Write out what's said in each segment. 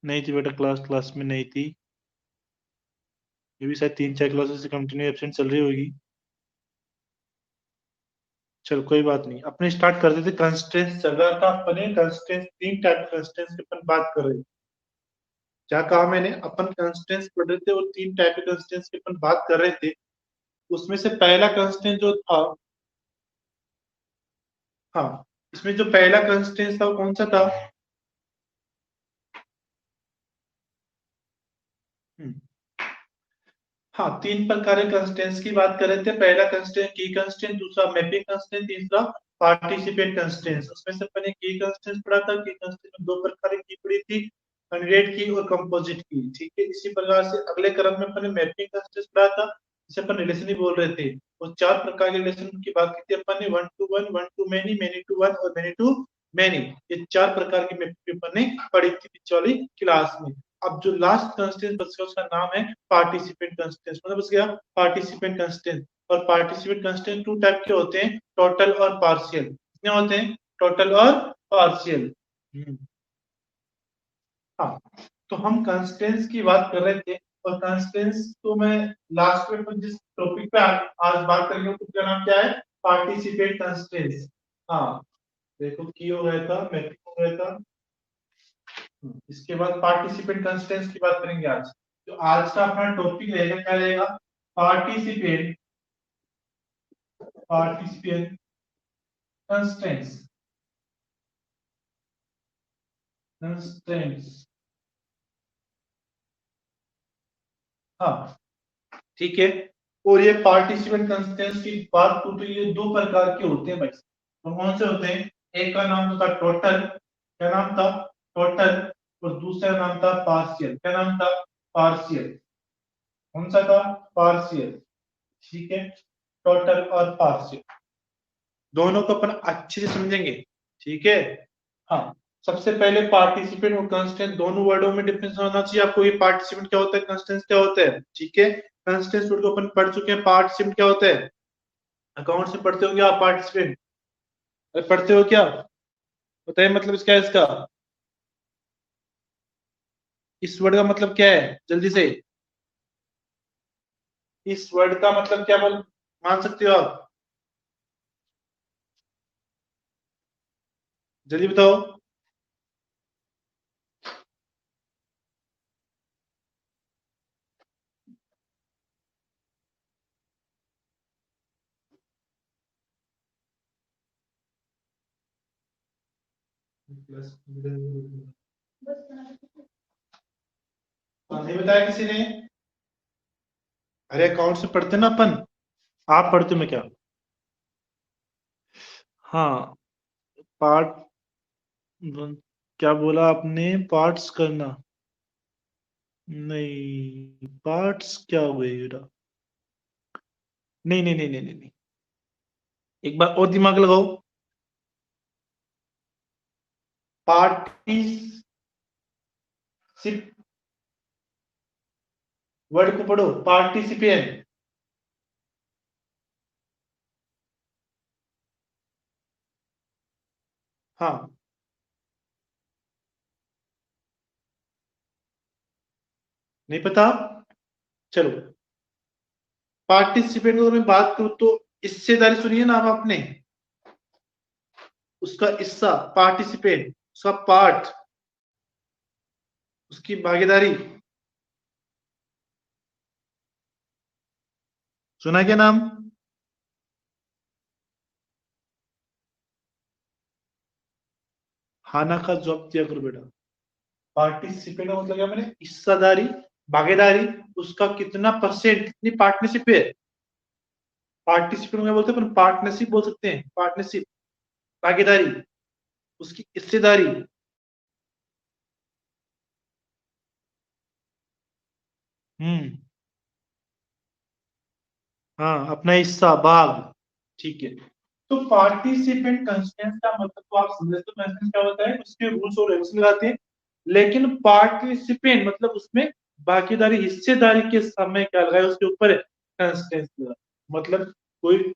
नहीं थी बेटा, क्लास में नहीं थी। ये भी शायद 3-4 क्लासेस से कंटिन्यू एब्सेंट चल रही होगी। चल कोई बात नहीं, अपने स्टार्ट कर देते। कंस्ट्रेंट्स चल रहा था अपने, कंस्ट्रेंट्स 3 टाइप कंस्ट्रेंट्स की अपन बात कर रहे थे। क्या कहा मैंने? अपन कंस्ट्रेंट्स पढ़ रहे थे और 3 टाइप के कंस्ट्रेंट्स की अपन बात कर रहे थे। उसमें से पहला कंस्ट्रेंट जो था, हाँ, इसमें जो पहला कंस्ट्रेंट था वो कौन सा था? हम्म, हाँ, 3 प्रकार के कंस्ट्रेंट्स की बात कर रहे थे। पहला कंस्ट्रेंट की कंस्ट्रेंट, दूसरा मैपिंग कंस्ट्रेंट, तीसरा पार्टिसिपेट कंस्ट्रेंट्स। उसमें से मैंने की कंस्ट्रेंट पढ़ा था। की कंस्ट्रेंट में 2 प्रकार की पढ़ी थी, कैंडिडेट की और कंपोजिट की। ठीक है, इसी प्रकार से अगले क्रम में अपने मैपिंग कंस्ट्रेंट पढ़ा था, जिसे अपन रिलेशन ही बोल रहे थे। और 4 प्रकार के रिलेशन की बात की थी अपन ने, 1 to 1, 1 to many, many to 1 और many to many। ये 4 प्रकार की मैपिंग अपन ने पढ़ी थी पिछले वाली क्लास में। अब जो लास्ट कंस्टेंट बच गया उसका नाम है पार्टिसिपेंट कंस्टेंट। मतलब बच गया पार्टिसिपेंट कंस्टेंट। और पार्टिसिपेंट कंस्टेंट 2 टाइप के होते हैं, टोटल और पार्शियल। कितने होते हैं? टोटल और पार्शियल। हाँ, तो हम कंस्टेंट्स की बात कर रहे थे। और कंस्टेंट्स तो मैं लास्ट में जिस टॉपिक पे आज बात करेंगे उसका नाम क्या है? Participate constants. हाँ, देखो की हो गया था, मैपिंग हो गया था। इसके बाद पार्टिसिपेंट कंस्टेंट्स की बात करेंगे आज। तो आज का अपना टॉपिक रहेगा, क्या रहेगा? Participant participant constants. कंस्टेंट्स, हाँ, ठीक है। और ये पार्टिसिपेंट कंस्टेंट्स की बात करूं तो ये 2 प्रकार के होते हैं भाई। तो कौन से होते हैं? एक का नाम था टोटल। क्या नाम था? टोटल। और दूसरा नाम था पार्शियल। क्या नाम था? पार्शियल। कौन सा था? पार्शियल। ठीक है, टोटल और पार्शियल दोनों को अपन अच्छे से समझेंगे। ठीक है, हाँ। सबसे पहले पार्टिसिपेंट और कंस्टेंट दोनों वर्डों में डिफरेंस होना चाहिए आपको। ये पार्टिसिपेंट क्या होता है, कंस्टेंट क्या होता है। ठीक है, कंस्टेंट वर्ड को अपन पढ़ चुके हैं। पार्टिसिपेंट क्या होता है? अकाउंट से पढ़ते हो क्या आप पार्टिसिपेंट? पढ़ते हो क्या? बताइए मतलब इसका है इसका। इस वर्ड का मतलब क्या है, जल्दी से। इस वर्ड का मतलब क्या मान सकते हो आप? जल्दी बताओ। नहीं बताया किसी ने? अरे अकाउंट से पढ़ते ना अपन। आप पढ़ते हो मैं क्या? हाँ, पार्ट, क्या बोला आपने? पार्ट्स करना? नहीं, पार्ट्स क्या हुए बेटा? नहीं नहीं नहीं नहीं नहीं नहीं। एक बार और दिमाग लगाओ। पार्टिसिप वर्ड को पढ़ो, पार्टिसिपेंट। हाँ, नहीं पता? चलो, पार्टिसिपेंट की मैं बात करूं तो हिस्सेदारी सुनिए ना आपने। उसका हिस्सा पार्टिसिपेंट, उसका पार्ट, उसकी भागीदारी। सुना क्या नाम? खाना का जवाब दिया करो बेटा। पार्टिसिपेंट का मतलब क्या मैंने? हिस्सादारी, भागीदारी। उसका कितना परसेंट, कितनी पार्टनरशिप है। पार्टिसिपेंट में बोलते हैं, पार्टनरशिप बोल सकते हैं, पार्टनरशिप, भागीदारी, उसकी हिस्सेदारी। हम्म, हाँ, अपना हिस्सा, भाग। ठीक है, तो पार्टिसिपेंट कंस्टेंट का मतलब तो आप समझते हो, कंस्टेंट क्या होता है, उसके रूल्स और रेगुलेशन लगाते हैं। लेकिन पार्टिसिपेंट मतलब उसमें भागीदारी, हिस्सेदारी के समय क्या लगाए उसके ऊपर कंस्टेंट लगा। मतलब कोई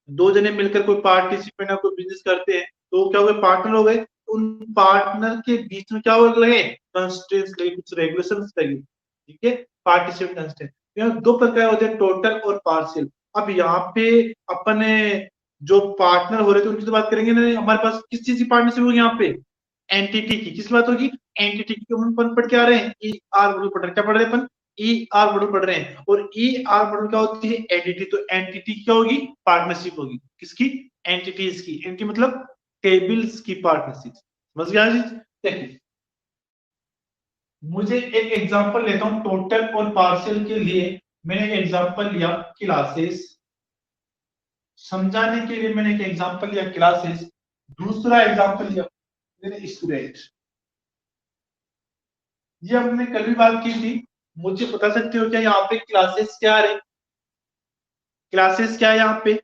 2 जने मिलकर कोई पार्टिसिपेंट या कोई बिजनेस करते हैं तो क्या हो गए, पार्टनर हो गए। उन पार्टनर के बीच में क्या वर्क लगे, कंस्ट्रेंट्स लगे, कुछ रेगुलेशंस लगे, ठीक है, पार्टिसिपेंट कंस्ट्रेंट। यहाँ दो प्रकार होते हैं, टोटल और पार्शियल। अब यहाँ पे अपने जो पार्टनर हो रहे थे उनकी तो बात करेंगे ना, हमारे पास किस चीज की पार्टनरशिप होगी यहाँ पे, एंटिटी की। किस बात होगी, एंटिटी की। हम पढ़ के आ रहे हैं, ई आर मॉडल पढ़ रहे हैं, क्या पढ़ रहे हैं अपन, ई आर मॉडल पढ़ रहे हैं। और ई आर मॉडल क्या होती है, एंटिटी। तो एंटिटी क्या होगी, पार्टनरशिप होगी, किसकी, एंटिटीज की। एंटिटी मतलब टेबल्स की पार्टनरशिप। समझ गया जी। देखिए मुझे एक एग्जांपल लेता हूं टोटल और पार्शियल के लिए। मैंने एक एग्जांपल लिया क्लासेस, समझाने के लिए मैंने एक एग्जांपल लिया क्लासेस। दूसरा एग्जांपल लिया मैंने स्टूडेंट। ये हमने कल भी बात की थी। मुझे बता सकते हो क्या यहाँ पे क्लासेस क्या है, क्लासेस क्या है यहाँ पे,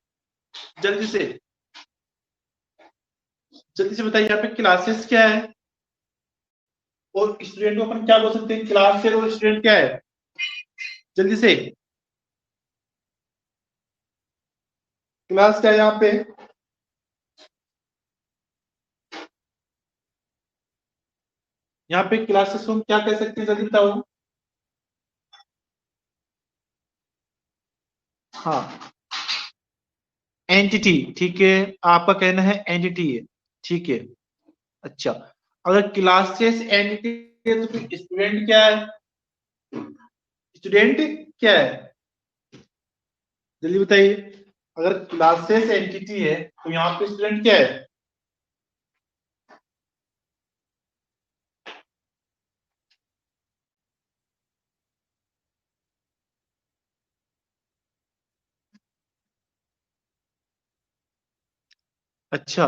जल्दी से, जल्दी से बताइए यहाँ पे क्लासेस क्या है। और स्टूडेंट को अपन क्या बोल सकते हैं, क्लास से और स्टूडेंट क्या है, जल्दी से, क्लास क्या है यहाँ पे, यहाँ पे क्लासेस को हम क्या कह सकते हैं, जल्दी बताओ। हाँ, एंटिटी, ठीक है, आपका कहना है एंटिटी है, ठीक है। अच्छा, अगर क्लासेस एंटिटी है तो फिर स्टूडेंट क्या है, स्टूडेंट क्या है, जल्दी बताइए। अगर क्लासेस एंटिटी है तो यहाँ पे स्टूडेंट क्या है, अच्छा।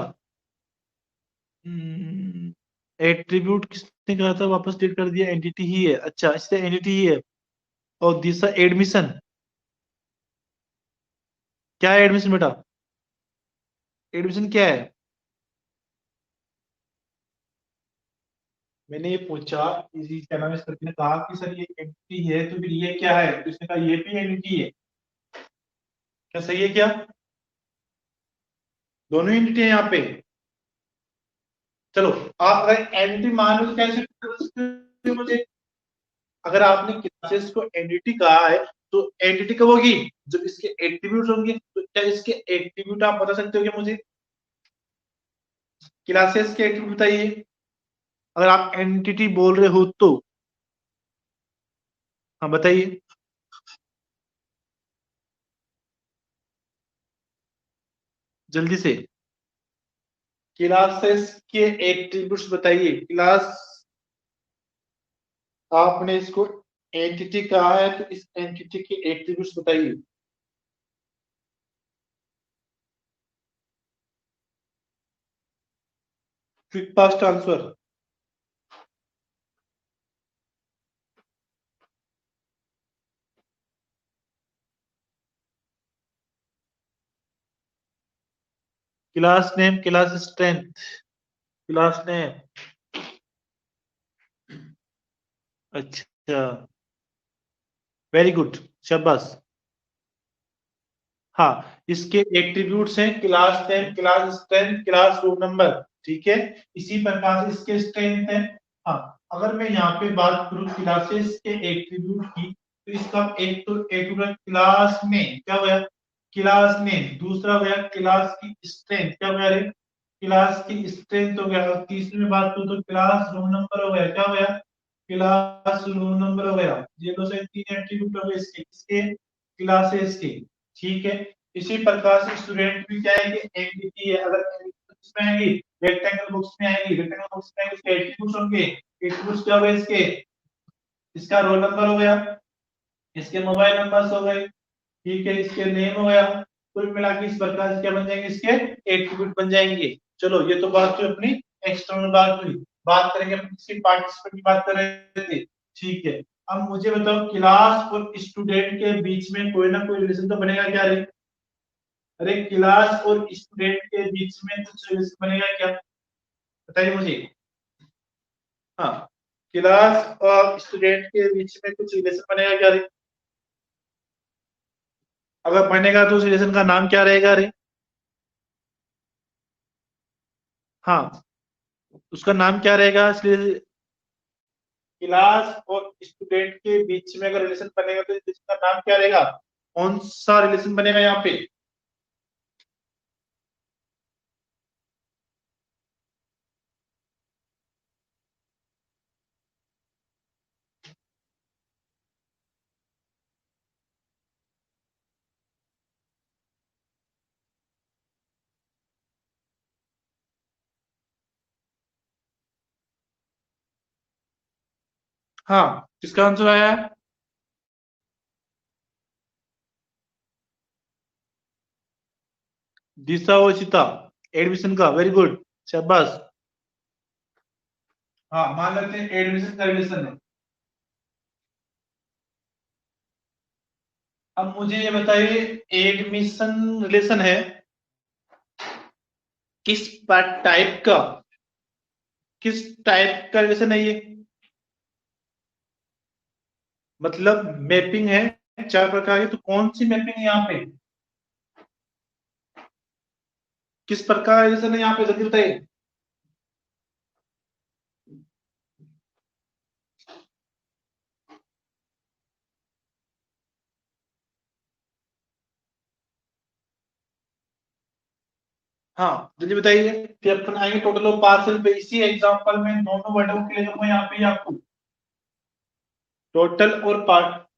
एट्रीब्यूट किसने कहा था, वापस डिलीट कर दिया, एंटिटी ही है, अच्छा इससे एंटिटी ही है। और दूसरा एडमिशन, क्या है एडमिशन बेटा, एडमिशन क्या है, मैंने ये पूछा, इसी क्या नाम है, इस लड़के ने कहा कि सर ये एंटिटी है तो फिर ये क्या है, तो इसने कहा ये भी एंटिटी है। क्या सही है क्या, दोनों एंटिटी है यहाँ पे। चलो, आप अगर एंटिटी मान लो तो कैसे कर सकते हो मुझे, अगर आपने क्लासेस को एंटिटी कहा है तो एंटिटी कब होगी, जब इसके एट्रीब्यूट होंगे। तो क्या इसके एट्रीब्यूट आप बता सकते हो क्या मुझे, क्लासेस के एट्रीब्यूट बताइए, अगर आप एंटिटी बोल रहे हो तो। हाँ बताइए, जल्दी से, क्लासेस के एट्रीब्यूट्स बताइए। क्लास, आपने इसको एंटिटी कहा है तो इस एंटिटी के एट्रीब्यूट्स बताइए। Quick fast answer, class name, class strength, class name, अच्छा, वेरी गुड, शाबाश। हाँ, इसके एट्रीब्यूट्स हैं class name, class strength, class room number, ठीक है। इसी प्रकार से इसके स्ट्रेंथ है। हाँ, अगर मैं यहाँ पे बात करूँ क्लासेस के एट्रीब्यूट की, तो इसका एक तो एट्रीब्यूट क्लास नेम, क्या हुआ, क्लास नेम। दूसरा हो गया क्लास की स्ट्रेंथ, क्या हो गया रे, क्लास की स्ट्रेंथ हो गया। और तीसरी में बात करूँ तो क्लास रूम नंबर हो गया, क्या हो गया, क्लास रूम नंबर हो गया। ये दो से तीन एट्रीब्यूट हो गए इसके, किसके, क्लासेस के, ठीक है। इसी प्रकार से स्टूडेंट भी क्या है कि एंटिटी है। अगर बुक्स में आएगी, रेक्टेंगल बुक्स में आएगी, रेक्टेंगल बुक्स में इसके एट्रीब्यूट्स होंगे। एट्रीब्यूट्स क्या हो गए इसके, इसका रोल नंबर हो गया, इसके मोबाइल नंबर्स हो गए, ठीक है, इसके नेम हो गया। कुल मिला के इस प्रकार से क्या बन जाएंगे, इसके एट्रीब्यूट बन जाएंगे। चलो, ये तो बात हुई अपनी एक्सटर्नल बात हुई। बात करेंगे अपन किसकी, पार्टिसिपेंट की बात कर रहे थे, ठीक है। अब मुझे बताओ, क्लास और स्टूडेंट के बीच में कोई ना कोई रिलेशन तो बनेगा क्या रे, अरे क्लास और स्टूडेंट के बीच में कुछ रिलेशन बनेगा क्या, बताइए मुझे। हाँ, क्लास और स्टूडेंट के बीच में कुछ रिलेशन बनेगा क्या रे, अगर बनेगा तो उस रिलेशन का नाम क्या रहेगा रे। हाँ, उसका नाम क्या रहेगा? इसलिए क्लास और स्टूडेंट के बीच में अगर रिलेशन बनेगा तो इसका नाम क्या रहेगा? कौन सा रिलेशन बनेगा यहाँ पे? हाँ, किसका आंसर आया है? दिशा और चिता, एडमिशन का। वेरी गुड, शाबाश। हाँ, मान लेते हैं एडमिशन का रिलेशन है। अब मुझे ये बताइए, एडमिशन रिलेशन है किस टाइप का? किस टाइप का रिलेशन है ये? मतलब मैपिंग है चार प्रकार की, तो कौन सी मैपिंग है यहाँ पे? किस प्रकार का रिलेशन है यहाँ पे, जल्दी बताइए। हाँ, जल्दी बताइए। फिर अपन आएंगे टोटल और पार्सल पे। इसी एग्जांपल में दोनों वर्डों के लिए करूंगा यहाँ पे आपको। टोटल और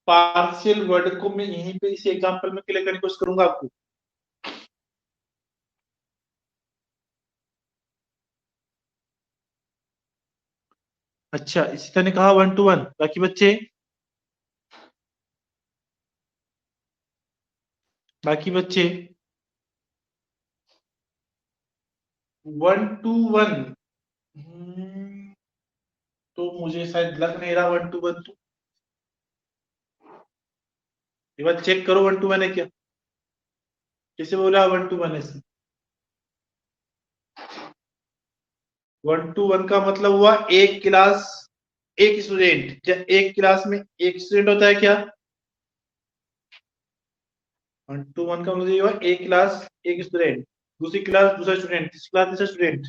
पार्शियल वर्ड को मैं यहीं पे इसी एग्जांपल में क्लियर करने की कोशिश करूंगा आपको। अच्छा, इसी तरह ने कहा 1 to 1। बाकी बच्चे, बाकी बच्चे 1 to 1। तो मुझे शायद लग नहीं रहा 1 to 1। तो एक बार चेक करो 1 to 1 है क्या। किसे बोला 1 to 1 है? 1 to 1 का मतलब हुआ एक क्लास एक स्टूडेंट। क्या एक क्लास में एक स्टूडेंट होता है क्या? 1 to 1 का मतलब ये हुआ एक क्लास एक स्टूडेंट, दूसरी क्लास दूसरा स्टूडेंट, तीसरी क्लास तीसरा स्टूडेंट।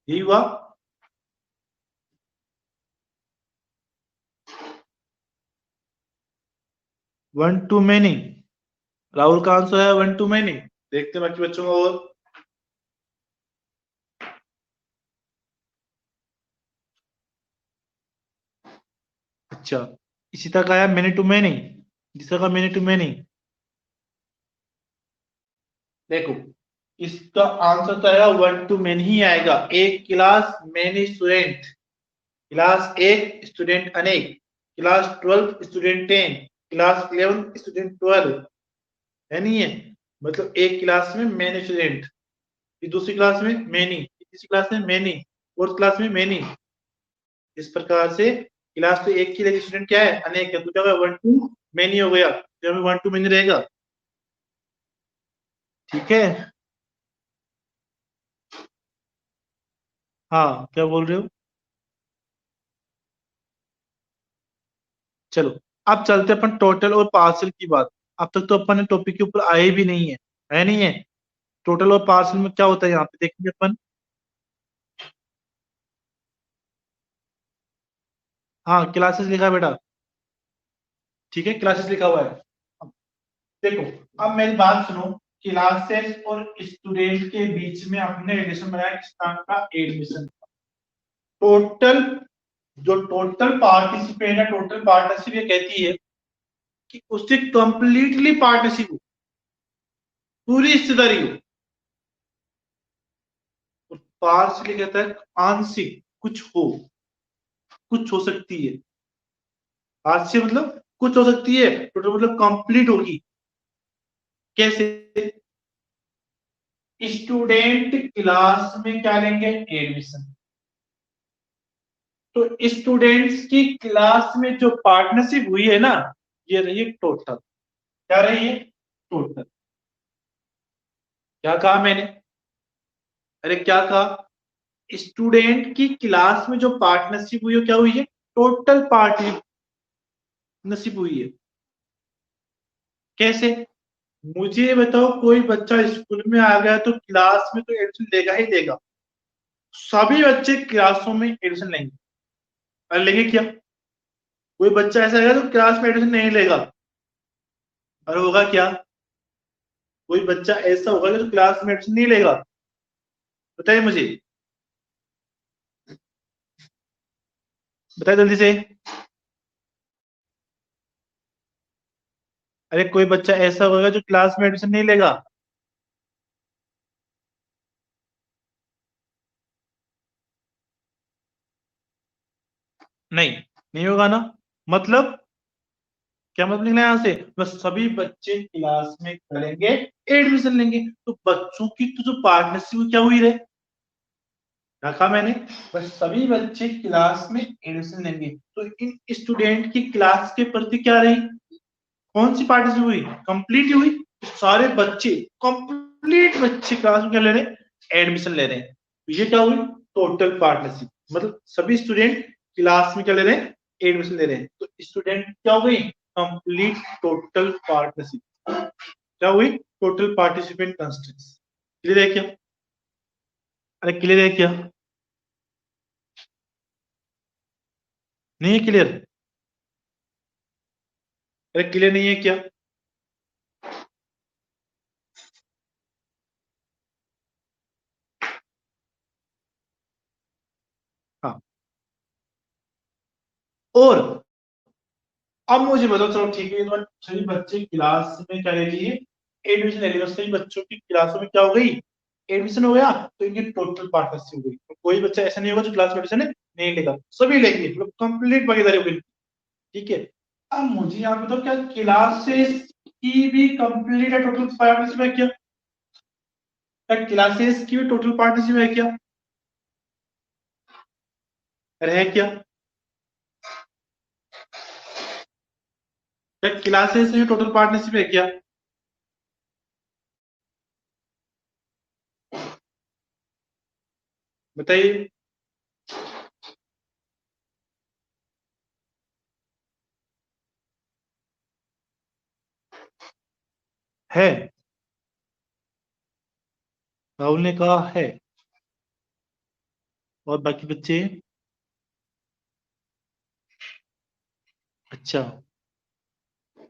यही हुआ। 1 to many। राहुल का आंसर है 1 to many। देखते हैं बाकी बच्चों का। और अच्छा, इसी तरह का है many to many। दूसरा का many to many। देखो, इसका आंसर तो आएगा 1 to many ही आएगा। एक क्लास मैनी स्टूडेंट, क्लास एक स्टूडेंट अनेक, क्लास 12 स्टूडेंट 10, क्लास 11 स्टूडेंट 12। है नहीं है? मतलब एक क्लास में मैनी स्टूडेंट, फिर दूसरी क्लास में मैनी, तीसरी क्लास में मैनी, फोर्थ क्लास में मैनी। इस प्रकार से क्लास तो एक की, लेकिन स्टूडेंट क्या है? अनेक है। तो क्या होगा? 1 to many हो गया। तो हमें 1 to many रहेगा। ठीक है। हाँ, क्या बोल रहे हो? चलो, अब चलते अपन टोटल और पार्सल की बात। अब तक तो अपन ने टॉपिक के ऊपर आए भी नहीं है। है नहीं है? टोटल और पार्सल में क्या होता है यहाँ पे देखेंगे अपन। हाँ, क्लासेस लिखा है बेटा। ठीक है, क्लासेस लिखा हुआ है। अब देखो, अब मेरी बात सुनो। क्लासेस और स्टूडेंट के बीच में अपने रिलेशन बनाया किस नाम का? एडमिशन। टोटल, जो टोटल पार्टिसिपेंट है, टोटल पार्टनरशिप ये कहती है कि उससे कंप्लीटली पार्टनरशिप हो, पूरी हिस्सेदारी हो। और पार्शली कहता है आंशिक, कुछ हो, कुछ हो सकती है। आंशिक मतलब कुछ हो सकती है, टोटल मतलब कंप्लीट होगी। कैसे? स्टूडेंट क्लास में क्या लेंगे? एडमिशन। तो स्टूडेंट्स की क्लास में जो पार्टनरशिप हुई है ना, ये रही है टोटल। क्या रही है? टोटल। क्या कहा मैंने? अरे क्या कहा? स्टूडेंट की क्लास में जो पार्टनरशिप हुई है, क्या हुई है? टोटल पार्टनरशिप हुई है। कैसे? मुझे बताओ, कोई बच्चा स्कूल में आ गया तो क्लास में तो एडमिशन लेगा ही लेगा। सभी बच्चे क्लासों में एडमिशन लेंगे। और लेंगे क्या? कोई बच्चा ऐसा है जो क्लास में एडमिशन नहीं लेगा, और होगा क्या? कोई बच्चा ऐसा होगा जो क्लास में एडमिशन नहीं लेगा। बताइए मुझे, बताइए जल्दी से। अरे कोई बच्चा ऐसा होगा जो क्लास में एडमिशन नहीं लेगा। नहीं, नहीं होगा ना। मतलब क्या मतलब निकला यहाँ से? बस सभी बच्चे क्लास में करेंगे, एडमिशन लेंगे। तो बच्चों की तो जो पार्टनरशिप क्या हुई रे, रखा मैंने। बस सभी बच्चे क्लास में एडमिशन लेंगे, तो इन स्टूडेंट की क्लास के प्रति क्या रही? कौन सी पार्टनरशिप हुई? कंप्लीट हुई। सारे बच्चे, कंप्लीट बच्चे क्लास में क्या ले रहे हैं? एडमिशन ले रहे हैं। तो ये क्या हुई? Total partnership. मतलब सभी स्टूडेंट क्लास में क्या ले रहे हैं? एडमिशन ले रहे हैं। तो स्टूडेंट क्या हो गई? Complete total partnership. क्या हुई? Total participant constants. क्लियर है क्या? अरे क्लियर है क्या? नहीं है क्लियर? अरे क्लियर नहीं है क्या? हाँ। और अब मुझे बताओ, चलो ठीक है, तो सभी बच्चे क्लास में क्या ले लिए? एडमिशन ले लिया। सभी बच्चों की क्लासों में क्या हो गई? एडमिशन हो गया। तो इनकी टोटल पार्टनरशिप हो गई। तो कोई बच्चा ऐसा नहीं होगा जो क्लास में एडमिशन नहीं लेगा, सभी लेंगे। मतलब कंप्लीट भागीदारी हो गई। ठीक है। अब मुझे यहाँ बताओ, क्या क्लासेस की भी कंप्लीट है टोटल पार्टनरशिप है क्या? क्या क्लासेस की भी टोटल पार्टनरशिप है क्या? अरे है क्या? क्या क्लासेस में टोटल पार्टनरशिप है क्या? बताइए। है। राहुल ने कहा है। और बाकी बच्चे? अच्छा,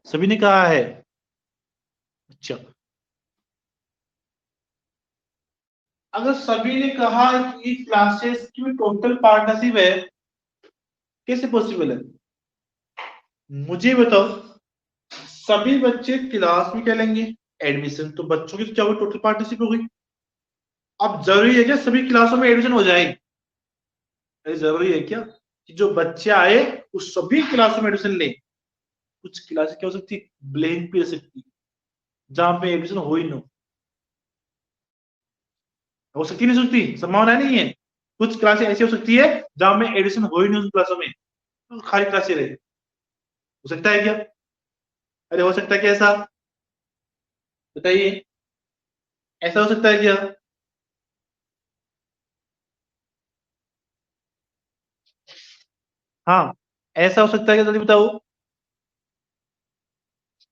सभी ने कहा है। अच्छा, अगर सभी ने कहा कि क्लासेस की टोटल पार्टनरशिप है, कैसे पॉसिबल है? मुझे बताओ। सभी बच्चे क्लास में क्या लेंगे? एडमिशन। तो बच्चों की तो क्या हुई? टोटल पार्टनरशिप हो गई। अब जरूरी है क्या सभी क्लासों में एडमिशन हो जाए? अरे जरूरी है क्या कि जो बच्चे आए उस सभी क्लासों में एडमिशन ले? कुछ क्लासेस क्या हो सकती है? ब्लैंक भी हो सकती है, जहां पे एडमिशन हो ही ना हो सकती, नहीं सकती, संभावना नहीं है। कुछ क्लासेस ऐसी हो सकती है जहां में एडमिशन हो ही नहीं उन क्लासों में, तो खाली क्लासेस रहे। हो सकता है क्या? अरे हो सकता है क्या ऐसा? बताइए, ऐसा हो सकता है क्या? हाँ, ऐसा हो सकता है क्या? जल्दी बताओ।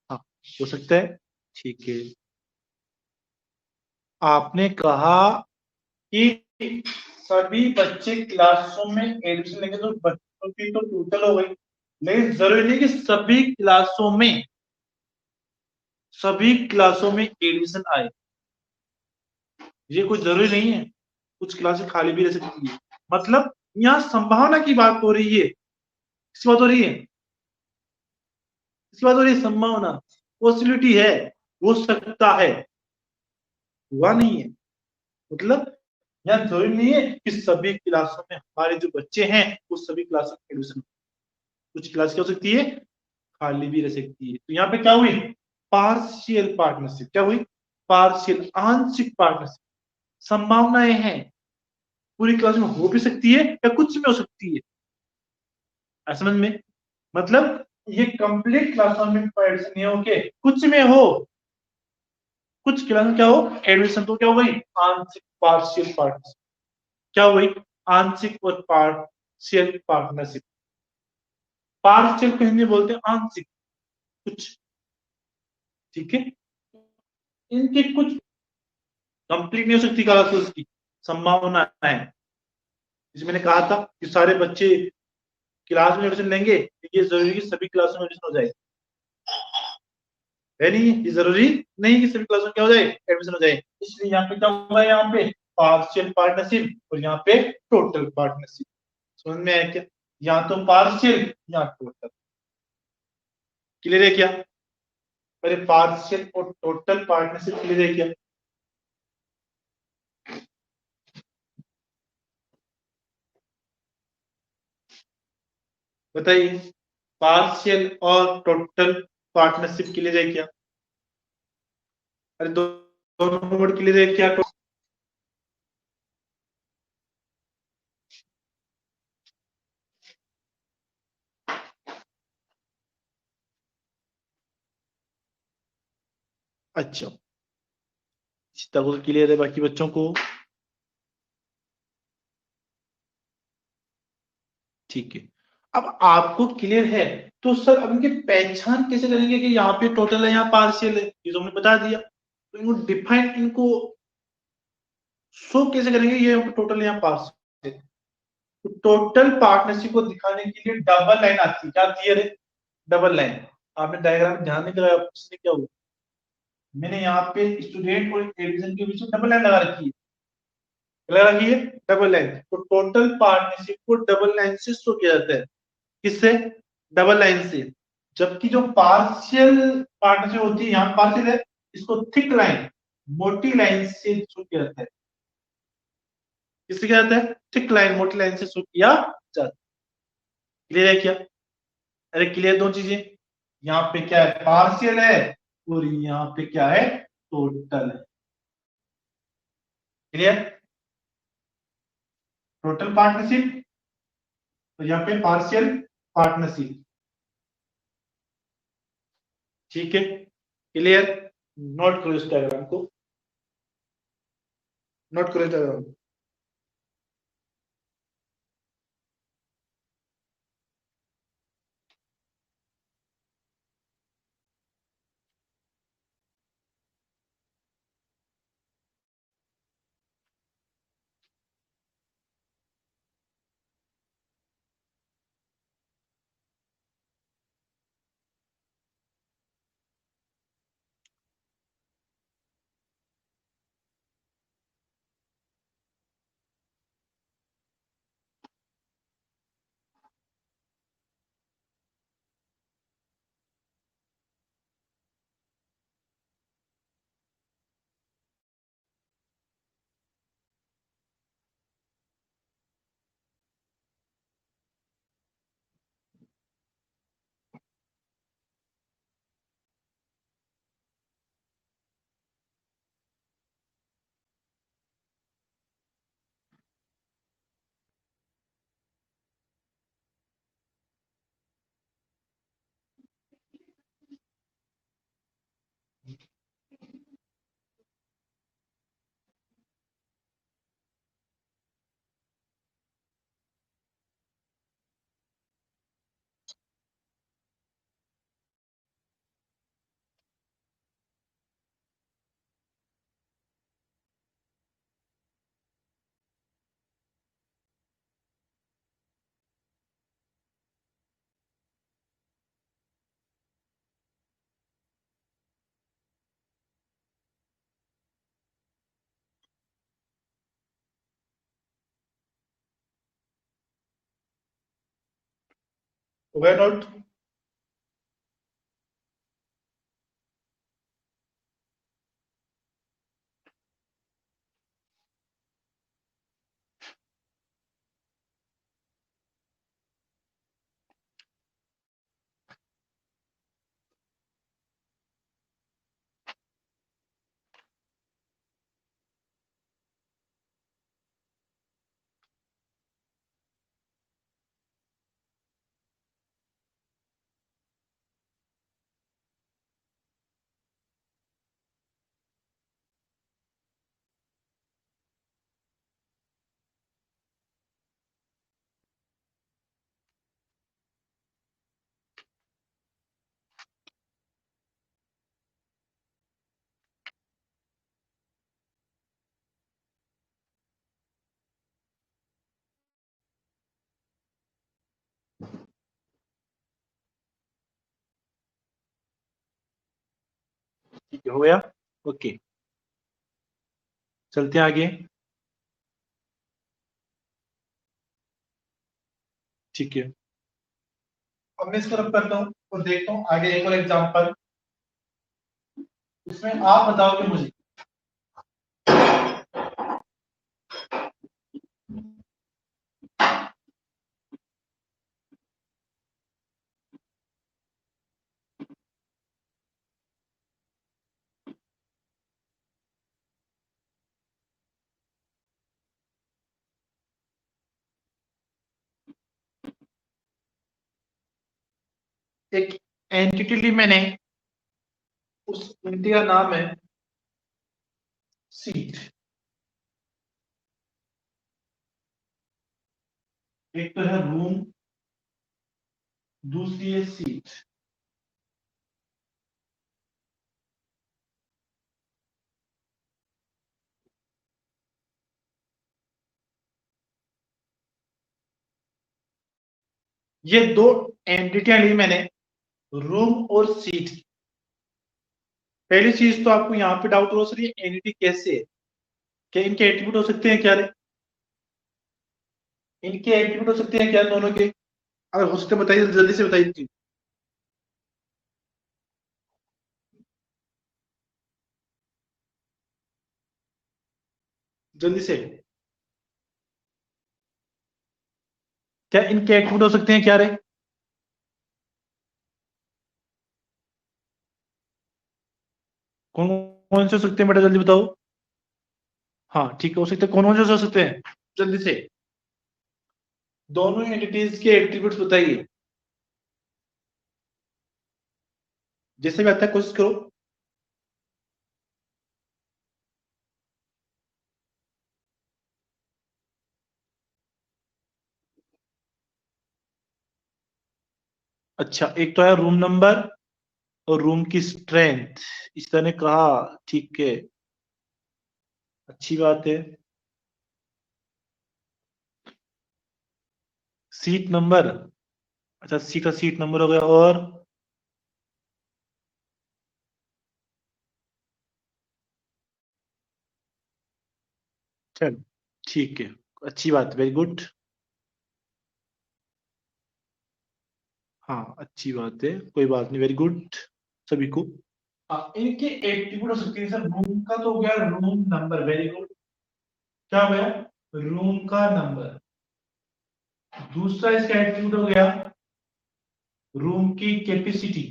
हाँ, हो सकता है। ठीक है। आपने कहा कि सभी बच्चे क्लासों में एडमिशन लेंगे, तो बच्चों की तो टोटल हो गई। लेकिन जरूरी नहीं कि सभी क्लासों में एडमिशन आए। ये कुछ जरूरी नहीं है। कुछ क्लासेस खाली भी रह सकती है। मतलब यहाँ संभावना की बात हो रही है। किसकी बात हो रही है? किसकी बात हो रही है? संभावना, पॉसिबिलिटी है, हो सकता है, हुआ नहीं है। मतलब यहाँ जरूरी नहीं है कि सभी क्लासों में हमारे जो बच्चे हैं वो सभी क्लासों में एडमिशन। कुछ क्लास क्या हो सकती है? खाली भी रह सकती है। तो यहाँ पे क्या हुई? Partial partnership. क्या हुई? पार्शियल, आंशिक पार्टनरशिप। संभावनाएं हैं, पूरी क्लास में हो भी सकती है या कुछ में हो सकती है। समझ में? मतलब ये कंप्लीट क्लास में एडमिशन नहीं हो के कुछ में हो, कुछ क्लास में क्या हो एडमिशन, तो क्या हो गई? आंशिक, पार्शियल पार्टनरशिप। क्या हो गई? आंशिक और पार्शियल पार्टनरशिप। पार्शियल को हिंदी में बोलते हैं आंशिक, कुछ। ठीक है। इनकी कुछ कंप्लीट नहीं हो सकती क्लास, उसकी संभावना है। जैसे मैंने कहा था कि सारे बच्चे क्लास में एडमिशन लेंगे, ये जरूरी कि सभी क्लासों में एडमिशन हो जाए, है नहीं? ये जरूरी नहीं कि सभी क्लासों में क्या हो जाए, एडमिशन हो जाए। इसलिए यहाँ पे क्या होगा, यहाँ पे पार्शियल पार्टनरशिप और यहाँ पे टोटल पार्टनरशिप। समझ में आया क्या? यहाँ तो पार्शियल, यहाँ टोटल। क्लियर है क्या? अरे पार्शियल और टोटल पार्टनरशिप क्लियर है क्या? बताइए, पार्शियल और टोटल पार्टनरशिप क्लियर है क्या? अरे दोनों वर्ड क्लियर है क्या? अच्छा, सीता को क्लियर है, बाकी बच्चों को? ठीक है। अब आपको क्लियर है तो सर अब इनकी पहचान कैसे करेंगे कि यहाँ पे टोटल है, यहाँ पार्शियल है? ये तो हमने बता दिया। तो इनको डिफाइन, इनको शो कैसे करेंगे, ये यहाँ पे टोटल, यहाँ पार्शियल? तो टोटल पार्टनरशिप को दिखाने के लिए डबल लाइन आती है। क्या आती है? अरे डबल लाइन। आपने डायग्राम ध्यान नहीं लगाया, उसने क्या हुआ, मैंने यहाँ पे स्टूडेंट और एडिशन के बीच में डबल लाइन लगा रखी है। लगा रखी है डबल लाइन। तो टोटल पार्टनरशिप को डबल लाइन से शो किया जाता है। किससे? डबल लाइन से। जबकि जो पार्शियल पार्टनरशिप होती है, यहाँ पार्शियल है, इसको थिक लाइन, मोटी लाइन से शो किया जाता है। किससे किया जाता है? थिक लाइन, मोटी लाइन से शो किया जाता है। क्लियर है क्या? अरे क्लियर दो चीजें। यहाँ पे क्या है? पार्शियल है, और यहाँ पे क्या है? टोटल है। क्लियर? टोटल पार्टनरशिप, तो यहाँ पे पार्शियल पार्टनरशिप। ठीक है, क्लियर? नोट करो इस डायग्राम को, नोट करो इस डायग्राम को। हो गया नोट? ठीक है, हो गया। ओके, चलते हैं आगे। ठीक है, अब मैं इसको रब करता हूँ और देखता हूँ आगे एक और एग्जांपल। इसमें आप बताओ कि मुझे एक एंटिटी ली मैंने, उस एंटिटी का नाम है सीट। एक तो है रूम, दूसरी है सीट। ये दो एंटिटियां ली मैंने, रूम और सीट। पहली चीज तो आपको यहाँ पे डाउट हो सकती है, एंटिटी कैसे है, क्या इनके एट्रीब्यूट हो सकते हैं क्या रे? इनके एट्रीब्यूट हो सकते हैं क्या दोनों के? अगर हो सकते बताइए, जल्दी से बताइए। जल्दी से, क्या इनके एट्रीब्यूट हो सकते हैं क्या रे? कौन कौन से हो सकते हैं बेटा, जल्दी बताओ। हाँ ठीक है, हो सकते हैं। कौन कौन से हो सकते हैं, जल्दी से। दोनों एंटिटीज के एट्रीब्यूट्स बताइए, जैसे भी आता है कोशिश करो। अच्छा, एक तो है रूम नंबर और रूम की स्ट्रेंथ, इस तरह ने कहा। ठीक है, अच्छी बात है। सीट नंबर, अच्छा सी का सीट नंबर हो गया, और चल ठीक है, अच्छी बात, वेरी गुड। हाँ अच्छी बात है, कोई बात नहीं, वेरी गुड सभी को। हाँ, इनके एट्रीब्यूट हो सकते हैं सर। रूम का तो हो गया रूम नंबर, वेरी गुड। क्या हो गया? रूम का नंबर। दूसरा इसका एट्रीब्यूट हो गया रूम की कैपेसिटी,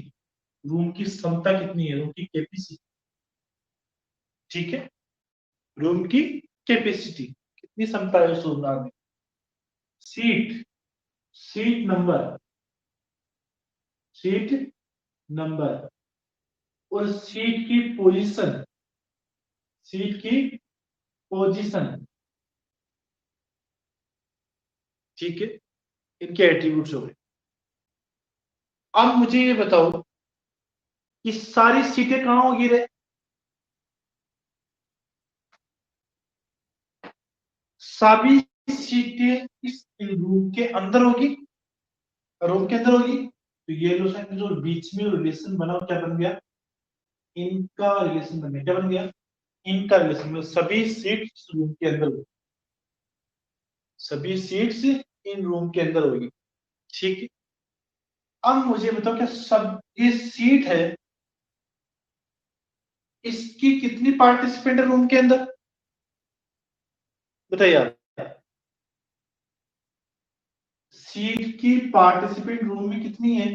रूम की क्षमता कितनी है, रूम की कैपेसिटी। ठीक है, रूम की कैपेसिटी, कितनी क्षमता है उस रूम में। Seat, seat number, seat number, और सीट की पोजीशन, सीट की पोजीशन। ठीक है, इनके एट्रीब्यूट्स हो गए। अब मुझे ये बताओ कि सारी सीटें कहां होगी रे? सभी सीटें इस रूम के अंदर होगी, रूम के अंदर होगी। तो ये लो सर, जो बीच में रिलेशन बना, क्या बन गया? इनका रिलेशन बन गया। क्या बन गया? इनका रिलेशन में सभी सीट्स रूम के अंदर होगी, सभी सीट्स इन रूम के अंदर होगी। ठीक है, अब मुझे बताओ, क्या सब ये सीट है, इसकी कितनी पार्टिसिपेंट है रूम के अंदर? बताइए आप। सीट की पार्टिसिपेंट रूम में कितनी है?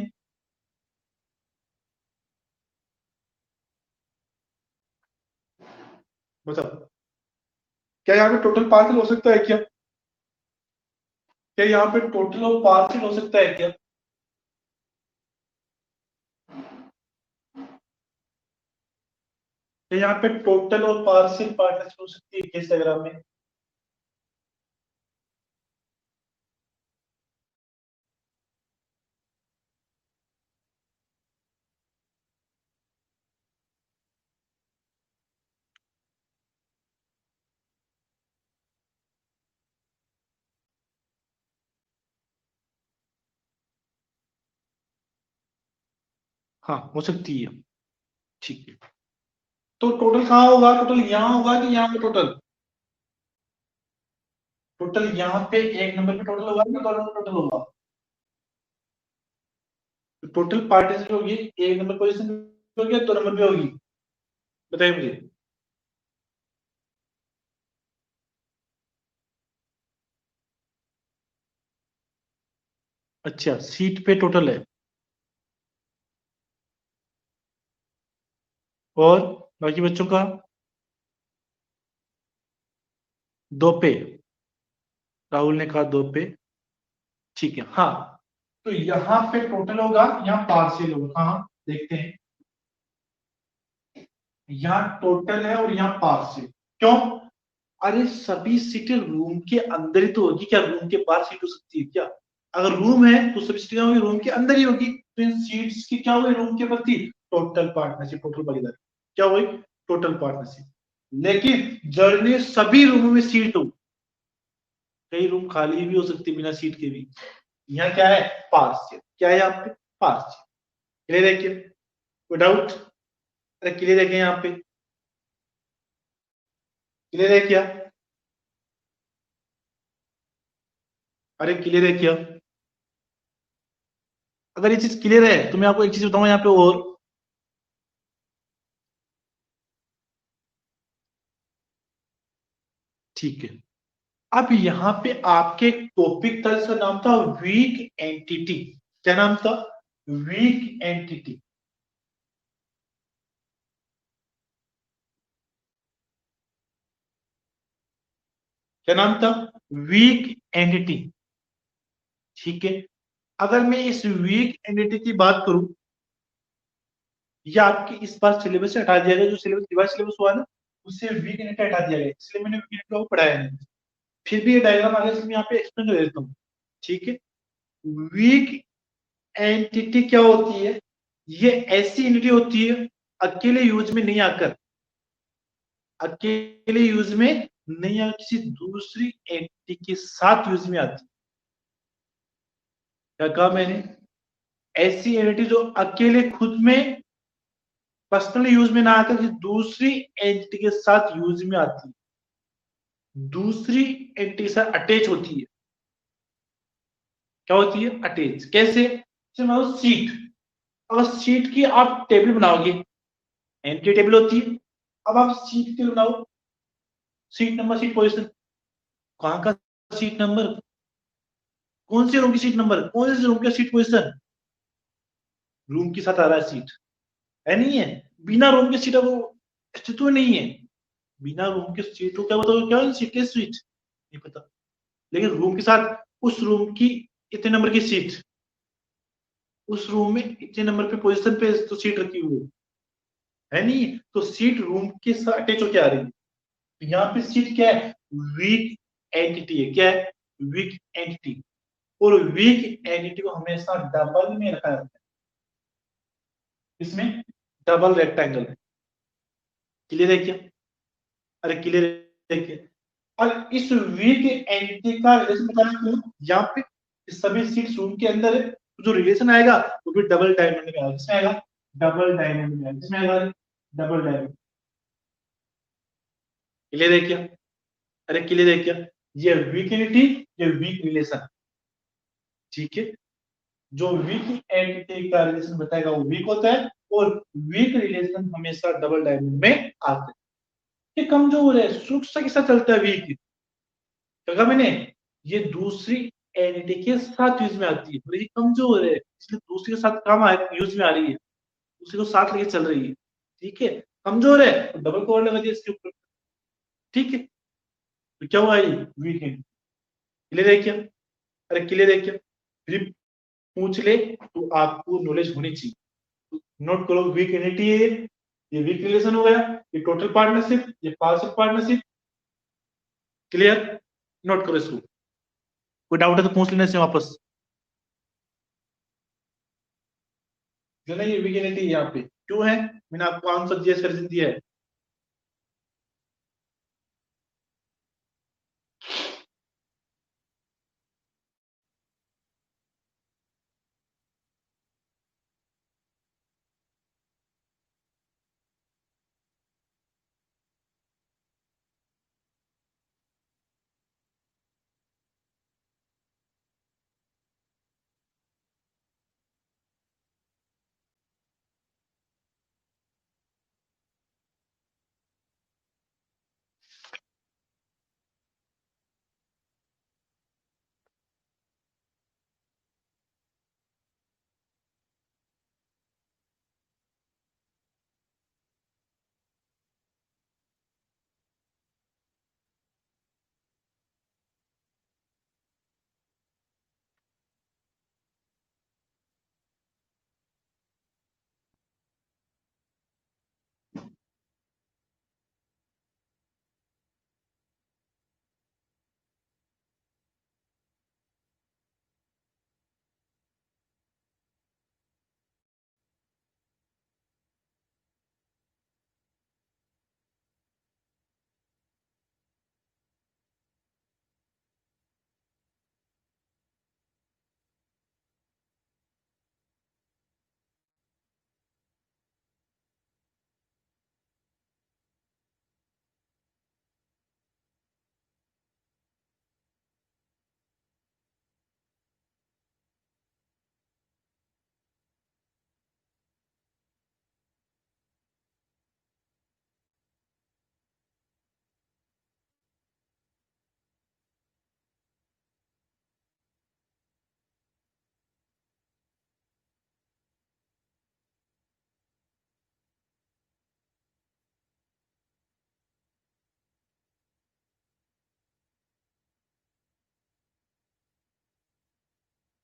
बताओ, क्या यहाँ पे टोटल पार्सल हो सकता है क्या? क्या यहाँ पे टोटल और पार्सल हो सकता है क्या? क्या यहाँ पे टोटल और पार्सल पार्टनरशिप हो सकती है क्या इस डायग्राम में? हाँ हो सकती है। ठीक है, तो टोटल कहाँ होगा? टोटल यहाँ होगा कि यहाँ पे टोटल? टोटल यहाँ पे एक नंबर पे टोटल होगा कि दो नंबर टोटल होगा? तो टोटल पार्टिसिपेट होगी, एक नंबर पोजीशन पे होगी, दो नंबर पे होगी? बताइए मुझे। अच्छा, सीट पे टोटल है, और बाकी बच्चों का? दो पे। राहुल ने कहा दो पे। ठीक है, हाँ। तो यहाँ पे टोटल होगा, यहाँ पार्शियल होगा। हाँ, देखते हैं। यहाँ टोटल है और यहाँ पार्शियल। क्यों? अरे सभी सीटें रूम के अंदर ही तो होगी, क्या रूम के बाहर सीट हो सकती है क्या? अगर रूम है तो सभी सीटें होगी रूम के अंदर ही होगी, तो इन सीट्स की क्या हुई? रूम के प्रति टोटल पार्टनरशिप, टोटल भागीदारी क्या हुई? Total partnership. लेकिन जर्नी सभी रूमों में सीट हो, कई रूम खाली भी हो सकती है बिना सीट के भी। यहाँ क्या है? पार्शियल। क्या है यहाँ पे? पार्शियल। क्लियर है क्या? कोई डाउट? अरे क्लियर है क्या यहाँ पे? क्लियर है क्या? अरे क्लियर है क्या? अगर ये चीज क्लियर है तो मैं आपको एक चीज बताऊंगा यहाँ पे और। ठीक है, अब यहाँ पे आपके टॉपिक था जिसका नाम था वीक एंटिटी। क्या नाम था? Weak entity. क्या नाम था? Weak entity. ठीक है, अगर मैं इस वीक एंटिटी की बात करूं, ये आपके इस बार सिलेबस से हटा दिया गया, जो सिलेबस रिवाइज सिलेबस हुआ ना, उससे वीक एंटिटी हटा दिया गया, इसलिए मैंने वीक एंटिटी को पढ़ाया नहीं। फिर भी ये डायग्राम आ गया, इसलिए मैं यहाँ पे एक्सप्लेन कर देता हूँ। ठीक है, वीक एंटिटी क्या होती है? ये ऐसी एंटिटी होती है अकेले यूज में नहीं आकर, अकेले यूज में नहीं आकर किसी दूसरी एंटिटी के साथ यूज में आती है। क्या कहा मैंने? ऐसी एंटिटी जो अकेले खुद में पर्सनल यूज में ना आकर किसी दूसरी एंटिटी के साथ यूज में आती है, दूसरी एंटिटी के साथ अटैच होती है। क्या होती है? अटैच। कैसे? जैसे मान लो सीट, अगर सीट की आप टेबल बनाओगे, एंट्री टेबल होती है। अब आप सीट के बनाओ, सीट नंबर, सीट पोजीशन, कहां का सीट नंबर, कौन से रूम की सीट नंबर, कौन से रूम का सीट पोजीशन, रूम के साथ आ रहा है सीट, है नहीं है? बिना रूम के सीट वो अस्तित्व नहीं है। बिना रूम के सीट को क्या बताओ, क्या सीट के सीट नहीं पता, लेकिन रूम के साथ उस रूम की इतने नंबर की सीट, उस रूम में इतने नंबर पे पोजीशन पे तो सीट रखी हुई है नहीं? तो सीट रूम के साथ अटैच होकर आ रही है। तो यहाँ पे सीट क्या है? वीक एंटिटी है। क्या है? Weak entity. और वीक एंटिटी को हमेशा डबल में रखा जाता है, इसमें डबल रेक्टेंगल है। क्लियर है क्या? अरे क्लियर है क्या? और इस वीक एंटिटी का रिलेशन बताना क्यों? यहाँ पे सभी सीट्स रूम के अंदर है, तो जो रिलेशन आएगा वो भी डबल डायमंड में आएगा। किसमें आएगा? डबल डायमंड में आएगा। किसमें आएगा? Double diamond. क्लियर है क्या? अरे क्लियर है क्या? ये वीक एंटिटी, ये वीक रिलेशन। ठीक है, जो वीक एंटिटी का रिलेशन बताएगा वो वीक होता है, और वीक रिलेशन हमेशा डबल डायमंड में आता है। ये कमजोर है, सूक्ष्म के साथ चलता है वीक। कहा मैंने, ये दूसरी एंटिटी के साथ यूज में आती है, और ये कमजोर है इसलिए दूसरे के साथ काम यूज में आ रही है, दूसरे को साथ लेके चल रही है। ठीक है, कमजोर है तो डबल कवर लगा दिया इसके ऊपर। ठीक है, तो क्या हुआ? ये वीक है। क्लियर है क्या? अरे क्लियर है क्या? फिर पूछ ले तो आपको नॉलेज होनी चाहिए। नोट करो, वीक एंटिटी है ये वीक रिलेशन हो गया, ये टोटल पार्टनरशिप, ये पार्शियल पार्टनरशिप। क्लियर? नोट करो इसको, कोई डाउट है तो पूछ लेने से वापस। जो नहीं, ये वीक एंटिटी यहाँ पे क्यों है, मैंने आपको आंसर दिया, कर दिया है।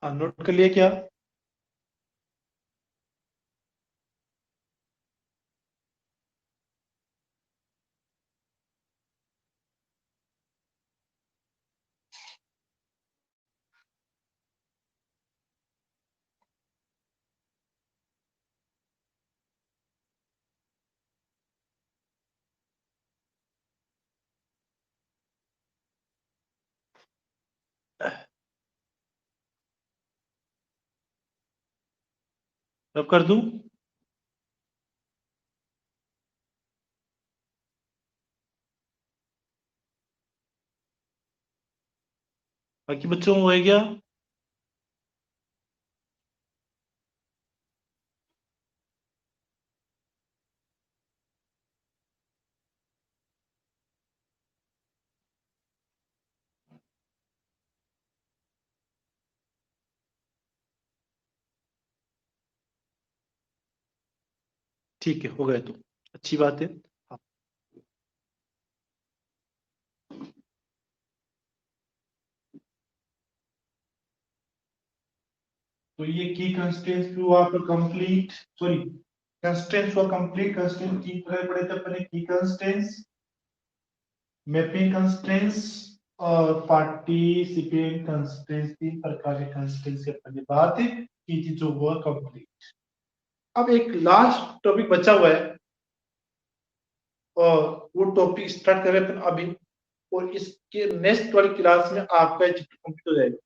हाँ, नोट कर लिया क्या? अब कर दूं? बाकी बच्चों को हो गया? ठीक है, हो गए तो अच्छी बात है। हाँ, तो ये की कंस्ट्रेंट्स हुआ आपका कंप्लीट, सॉरी, कंस्ट्रेंट्स हुआ कंप्लीट। कंस्ट्रेंट तीन प्रकार पढ़े थे अपने, की कंस्ट्रेंट्स, मैपिंग कंस्ट्रेंट्स और पार्टिसिपेंट कंस्ट्रेंट्स। तीन प्रकार के कंस्ट्रेंट्स की अपनी बात की थी जो हुआ कंप्लीट। अब एक लास्ट टॉपिक बचा हुआ है और वो टॉपिक स्टार्ट कर रहे हैं अपन अभी, और इसके नेक्स्ट वाली क्लास में आपका चैप्टर कंप्लीट हो जाएगा।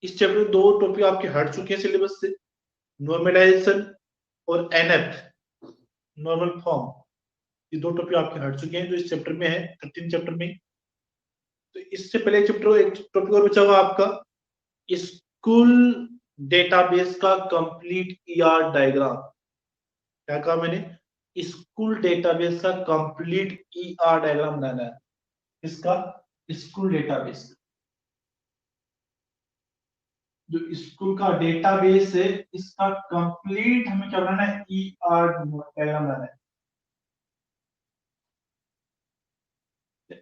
इस चैप्टर में दो टॉपिक आपके हट चुके हैं सिलेबस से, नॉर्मलाइजेशन और एनएफ, नॉर्मल फॉर्म। ये दो टॉपिक आपके हट चुके हैं जो इस चैप्टर में है, 13 चैप्टर में। तो इससे पहले एक टॉपिक और बचा हुआ आपका, स्कूल डेटाबेस का कंप्लीट ईआर डायग्राम। क्या कहा मैंने? स्कूल डेटाबेस का कंप्लीट ईआर डायग्राम बनाना है। इसका स्कूल डेटाबेस, जो स्कूल का डेटाबेस है, इसका कंप्लीट हमें क्या बनाना है? ईआर डायग्राम बनाना है,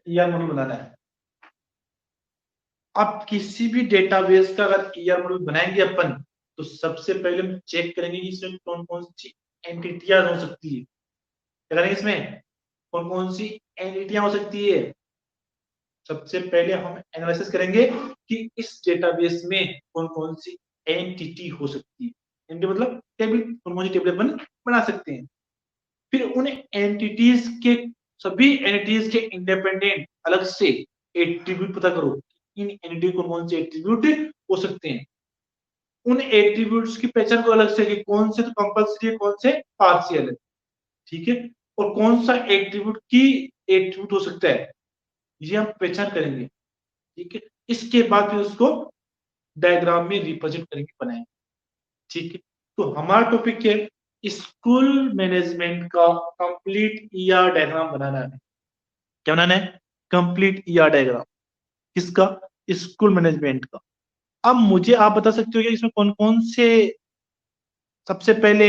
ईआर मॉडल बनाना है। अब किसी भी डेटाबेस का अगर ईआर मॉडल बनाएंगे अपन, तो सबसे पहले हम चेक करेंगे कि इसमें कौन कौन सी एंटिटियां हो सकती है। क्या करेंगे? इसमें कौन कौन सी एंटिटियां हो सकती है। सबसे पहले हम एनालिसिस करेंगे कि इस डेटाबेस में कौन कौन सी एंटिटी हो सकती है। एंटिटी मतलब टेबल, कौन कौन सी टेबल अपन बना सकते हैं। फिर उन एंटिटीज के, सभी एंटिटीज के इंडिपेंडेंट अलग से एट्रीब्यूट पता करो। इन एंटिटी को कौन से एट्रीब्यूट हो सकते हैं। उन एट्रीब्यूट्स की पहचान को अलग से कि कौन से तो कंपल्सरी है, कौन से पार्शियल है। ठीक है, और कौन सा एट्रीब्यूट की एट्रीब्यूट हो सकता है, ये हम पहचान करेंगे। ठीक है, इसके बाद फिर उसको डायग्राम में रिप्रेजेंट करेंगे, बनाएंगे। ठीक है, तो हमारा टॉपिक है स्कूल मैनेजमेंट का कंप्लीट ईआर डायग्राम बनाना है। क्या बनाना है? Complete ER diagram. किसका? स्कूल मैनेजमेंट का। अब मुझे आप बता सकते हो कि इसमें कौन कौन से सबसे पहले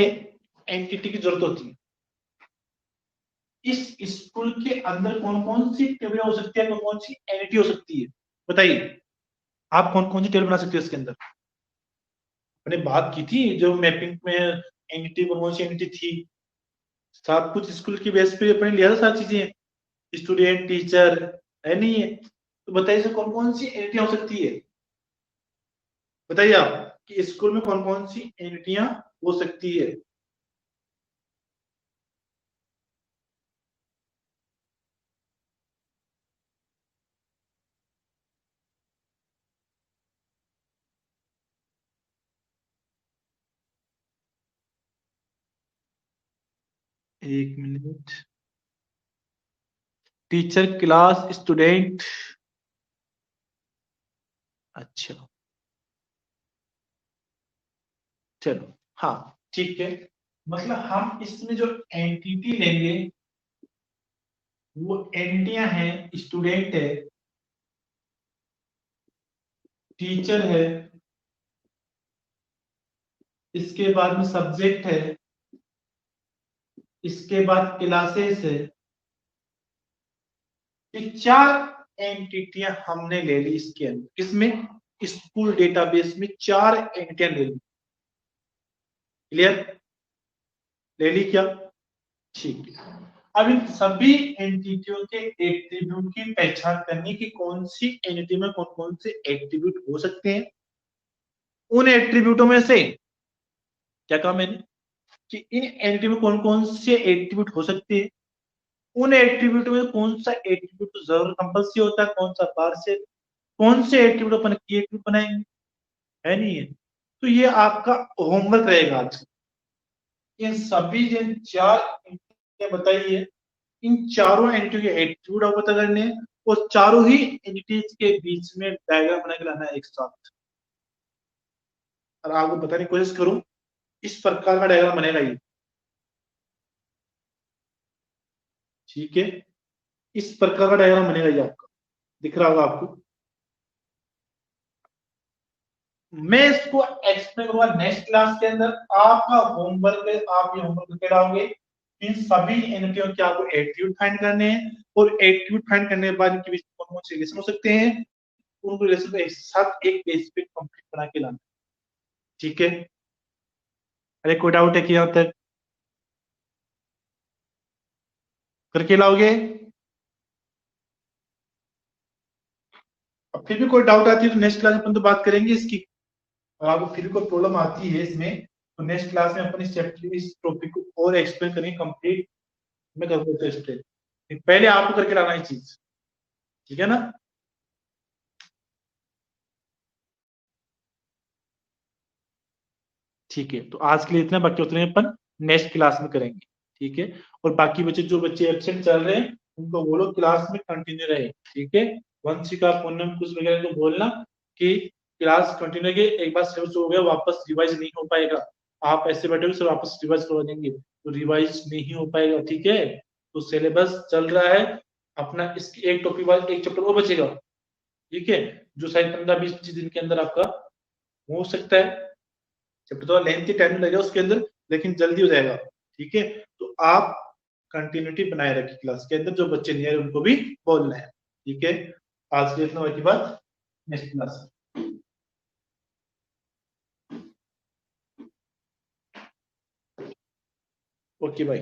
एंटिटी की जरूरत होती है। इस स्कूल के अंदर कौन कौन सी टेबल हो सकती है, कौन कौन सी एंटिटी हो सकती है, बताइए। आप कौन कौन सी टेबल बना सकते हो इसके अंदर? मैंने बात की थी जो मैपिंग में एंटिटी, कौन कौन सी एंटिटी थी, सब कुछ स्कूल की बेस पे अपने लिया था सारी चीजें, स्टूडेंट, टीचर, है नहीं है? तो बताइए इसमें कौन कौन सी एंटिटी हो सकती है। बताइए आप कि स्कूल में कौन कौन सी एंटिटियां हो सकती है। एक मिनट। Teacher, class, student. अच्छा, चलो, हाँ, ठीक है। मतलब हम इसमें जो एंटिटी लेंगे वो एंटिटियां हैं, स्टूडेंट है, टीचर है, इसके बाद में सब्जेक्ट है, इसके बाद क्लासेस है। ये चार एंटिटियां हमने ले ली इसके अंदर। किसमें? स्कूल डेटाबेस में 4 एंटिटियां ले ली। क्लियर? ले ली क्या? ठीक है। अब इन सभी एंटिटियों के एट्रीब्यूट की पहचान करनी कि कौन सी एंटिटी में कौन कौन से एट्रीब्यूट हो सकते हैं। उन एट्रीब्यूटों में से क्या कहा मैंने कि इन एंटिटी में कौन कौन से एट्रीब्यूट हो सकते हैं, उन एट्रीब्यूट में कौन सा एट्रीब्यूट तो जरूर कंपल्सरी होता है, कौन सा पार्शियल, कौन से एट्रीब्यूट अपन क्रिएटिव बनाएंगे, है नहीं है। तो ये आपका होमवर्क रहेगा आज। इन सभी जिन 4 एंटिटी बताइए, इन चारों एंटिटी के एट्रीब्यूट आपको पता करने हैं और चारों ही एंटिटीज के बीच में डायग्राम बना के लाना है एक साथ। और आपको बताने की कोशिश करूं, इस प्रकार का डायग्राम बनेगा ये। ठीक है, इस प्रकार का डायग्राम बनेगा ये आपका, दिख रहा होगा आपको। मैं इसको एक्सप्लेन करूंगा नेक्स्ट क्लास के अंदर। आपका होमवर्क है, आप ये होमवर्क करके लाओगे। इन सभी एंटिटियों के आपको एट्रीब्यूट फाइंड करने हैं और एट्रीब्यूट फाइंड करने के बाद इनके बीच कौन कौन से रिलेशन हो सकते हैं, उन रिलेशन को एक साथ एक पेज पे कंप्लीट बना के लाना। ठीक है? अरे कोई डाउट है कि यहां तक करके लाओगे? अब फिर भी कोई डाउट आती है तो नेक्स्ट क्लास में अपन तो बात करेंगे इसकी। और आपको फिर कोई प्रॉब्लम आती है इसमें तो नेक्स्ट क्लास में अपन इस चैप्टर इस टॉपिक को और एक्सप्लेन करेंगे कंप्लीट। मैं कर देता एक्सप्लेन, पहले आपको करके लाना है चीज। ठीक है ना? ठीक है, तो आज के लिए इतना, बाकी उतने अपन नेक्स्ट क्लास में करेंगे। ठीक है? और बाकी बच्चे जो बच्चे एब्सेंट चल रहे हैं उनको बोलो क्लास में कंटिन्यू रहे। ठीक है? वंशिका पूनम कुछ वगैरह को बोलना कि क्लास कंटिन्यू के, एक बार सिलेबस हो गया वापस रिवाइज नहीं हो पाएगा। आप ऐसे बैठोगे सर वापस रिवाइज करवा देंगे तो रिवाइज नहीं हो पाएगा। ठीक है? तो सिलेबस चल रहा है अपना, इसके एक टॉपिक बाद एक चैप्टर वो बचेगा। ठीक है? जो शायद 15-20-25 दिन के अंदर आपका हो सकता है। चैप्टर थोड़ा लेंथी टाइम लगेगा उसके अंदर, लेकिन जल्दी हो जाएगा। ठीक है? तो आप कंटिन्यूटी बनाए रखिए क्लास के अंदर, जो बच्चे नहीं आ रहे उनको भी बोलना है। ठीक है? आज के इतना की बात, नेक्स्ट क्लास। ओके भाई।